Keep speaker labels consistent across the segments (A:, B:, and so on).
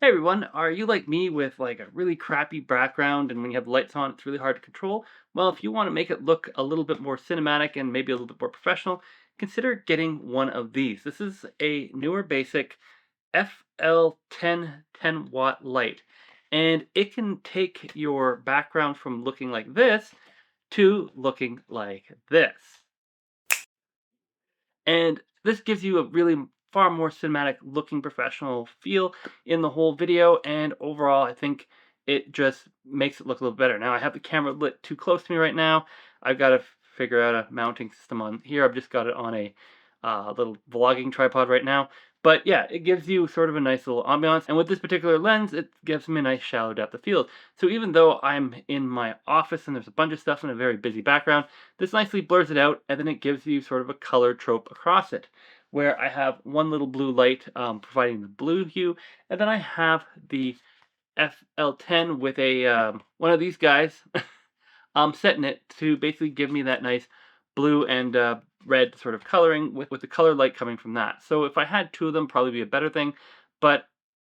A: Hey everyone, are you like me with like a really crappy background and when you have lights on it's really hard to control? Well, if you want to make it look a little bit more cinematic and maybe a little bit more professional, consider getting one of these. This is a newer basic FL10 10-watt light. And it can take your background from looking like this to looking like this. And this gives you a really far more cinematic looking professional feel in the whole video, and overall I think it just makes it look a little better. Now I have the camera lit too close to me right now. I've got to figure out a mounting system on here. I've just got it on a little vlogging tripod right now. But yeah, it gives you sort of a nice little ambiance. And with this particular lens, it gives me a nice shallow depth of field. So even though I'm in my office and there's a bunch of stuff in a very busy background, this nicely blurs it out, and then it gives you sort of a color trope across it, where I have one little blue light providing the blue hue, and then I have the FL10 with a one of these guys setting it to basically give me that nice blue and red sort of coloring with the color light coming from that. So if I had two of them, probably be a better thing, but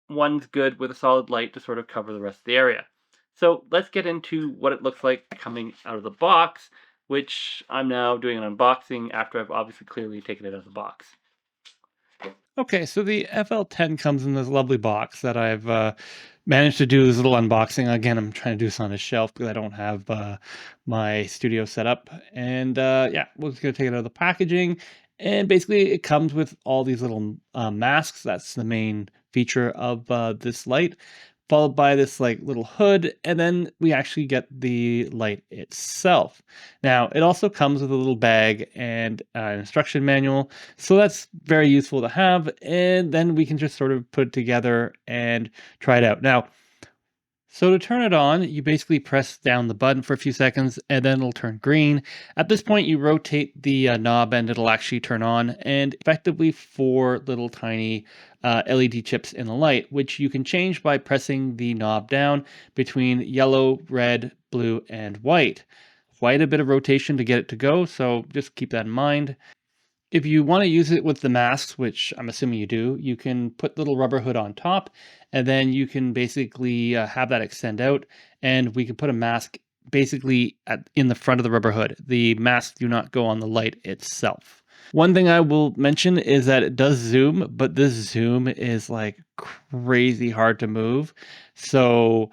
A: one's good with a solid light to sort of cover the rest of the area. So let's get into what it looks like coming out of the box, which I'm now doing an unboxing after I've obviously clearly taken it out of the box.
B: Okay, so the FL10 comes in this lovely box that I've managed to do this little unboxing. Again, I'm trying to do this on a shelf because I don't have my studio set up. And yeah, we're just going to take it out of the packaging. And basically, it comes with all these little masks. That's the main feature of this light, followed by this like little hood. And then we actually get the light itself. Now, it also comes with a little bag and an instruction manual, so that's very useful to have, and then we can just sort of put it together and try it out. Now, so to turn it on, you basically press down the button for a few seconds and then it'll turn green. At this point, you rotate the knob and it'll actually turn on, and effectively four little tiny LED chips in the light, which you can change by pressing the knob down between yellow, red, blue, and white. Quite a bit of rotation to get it to go, so just keep that in mind. If you want to use it with the masks, which I'm assuming you do, you can put the little rubber hood on top, and then you can basically have that extend out, and we can put a mask basically in the front of the rubber hood. The masks do not go on the light itself. One thing I will mention is that it does zoom, but this zoom is like crazy hard to move. So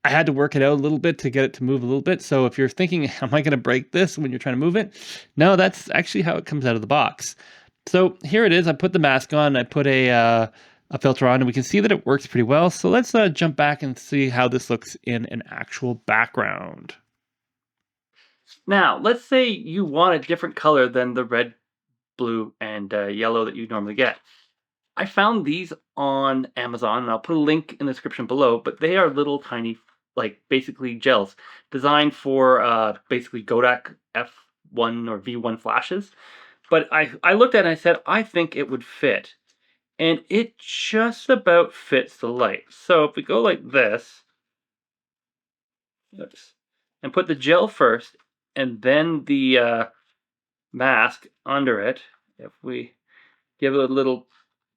B: I had to work it out a little bit to get it to move a little bit. So if you're thinking, am I going to break this when you're trying to move it? No, that's actually how it comes out of the box. So here it is. I put the mask on. I put a filter on, and we can see that it works pretty well. So let's jump back and see how this looks in an actual background.
A: Now, let's say you want a different color than the red, blue, and yellow that you normally get. I found these on Amazon, and I'll put a link in the description below, but they are little tiny, like basically gels designed for basically Kodak F1 or V1 flashes. But I looked at it and I said, I think it would fit. And it just about fits the light. So if we go like this, oops, and put the gel first, and then the mask under it, if we give it a little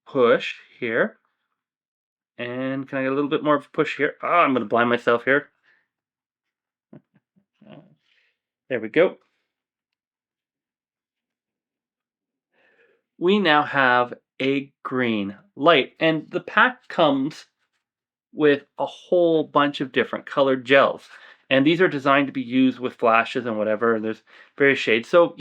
A: push here, and can I get a little bit more of a push here? Oh, I'm going to blind myself here. There we go. We now have a green light, and the pack comes with a whole bunch of different colored gels. And these are designed to be used with flashes and whatever. And there's various shades. So,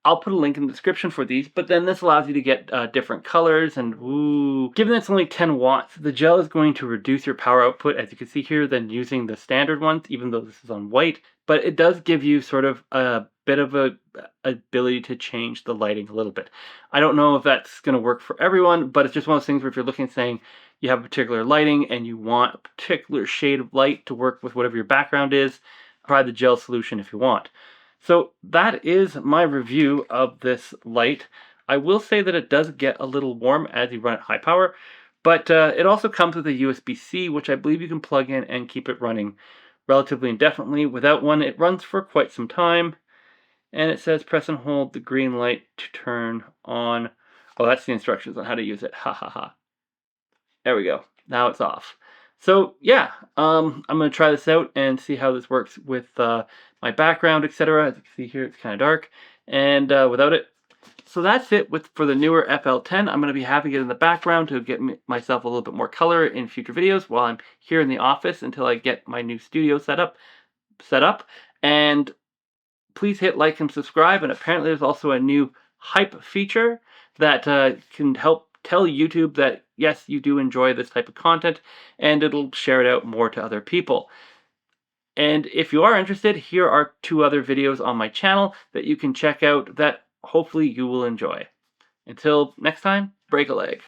A: I'll put a link in the description for these, but then this allows you to get different colors, and ooh, given it's only 10 watts, the gel is going to reduce your power output, as you can see here, than using the standard ones, even though this is on white, but it does give you sort of a bit of a ability to change the lighting a little bit. I don't know if that's going to work for everyone, but it's just one of those things where if you're looking saying you have a particular lighting and you want a particular shade of light to work with whatever your background is, try the gel solution if you want. So that is my review of this light. I will say that it does get a little warm as you run at high power, but it also comes with a USB-C, which I believe you can plug in and keep it running relatively indefinitely. Without one, it runs for quite some time. And it says press and hold the green light to turn on. Oh, that's the instructions on how to use it. Ha ha ha. There we go. Now it's off. So yeah, I'm gonna try this out and see how this works with my background, etc. As you can see here, it's kind of dark, and without it. So that's it for the Neewer FL10. I'm going to be having it in the background to get myself a little bit more color in future videos while I'm here in the office until I get my new studio set up. And please hit like and subscribe. And apparently there's also a new hype feature that can help tell YouTube that yes, you do enjoy this type of content, and it'll share it out more to other people. And if you are interested, here are 2 other videos on my channel that you can check out that hopefully you will enjoy. Until next time, break a leg.